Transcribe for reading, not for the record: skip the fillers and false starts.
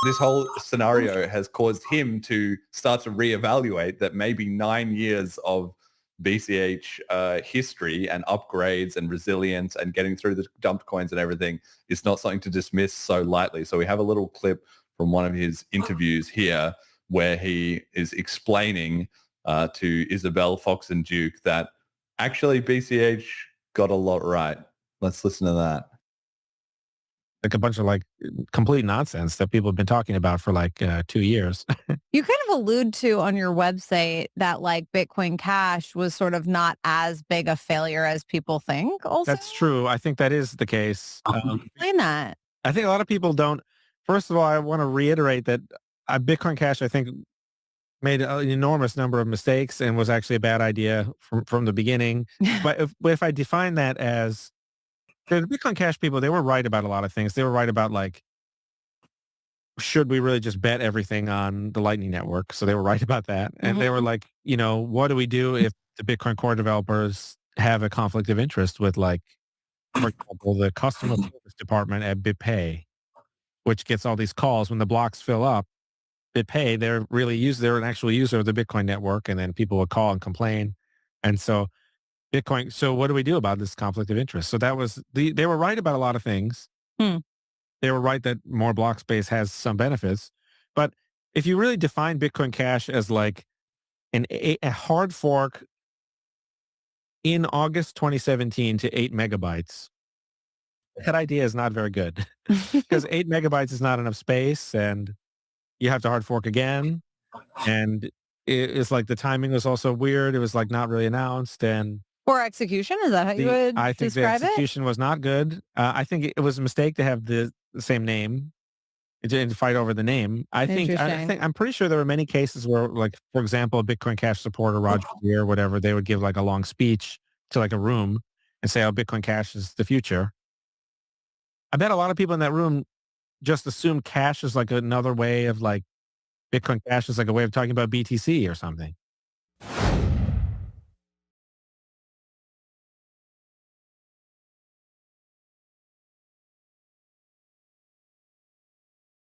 This whole scenario has caused him to start to reevaluate that maybe 9 years of BCH history and upgrades and resilience and getting through the dumped coins and everything is not something to dismiss so lightly. So we have a little clip from one of his interviews here where he is explaining to Isabel, Fox and Duke that actually BCH got a lot right. Let's listen to that. Like a bunch of like complete nonsense that people have been talking about for like 2 years. You kind of allude to on your website that like Bitcoin Cash was sort of not as big a failure as people think also. That's true. I think that is the case. Explain that. I think a lot of people don't. First of all, I want to reiterate that Bitcoin Cash, I think, made an enormous number of mistakes and was actually a bad idea from the beginning. But if I define that as the Bitcoin Cash people, they were right about a lot of things. They were right about like, should we really just bet everything on the Lightning Network? So they were right about that. And they were like, what do we do if the Bitcoin core developers have a conflict of interest with like, for example, the customer service department at BitPay, which gets all these calls when the blocks fill up. BitPay, they're an actual user of the Bitcoin network, and then people would call and complain. And so so what do we do about this conflict of interest? So that was they were right about a lot of things. They were right that more block space has some benefits. But if you really define Bitcoin Cash as like a hard fork in August 2017 to 8 megabytes, that idea is not very good because 8 megabytes is not enough space and you have to hard fork again. And it's like the timing was also weird. It was like not really announced. And Poor execution, is that how you would I think the describe it? execution was not good. I think it was a mistake to have the same name and to fight over the name. I'm pretty sure there were many cases where, like, for example, a Bitcoin Cash supporter, Roger Ver or whatever, they would give like a long speech to like a room and say, oh, Bitcoin Cash is the future. I bet a lot of people in that room just assume cash is like another way of like Bitcoin Cash is like a way of talking about BTC or something.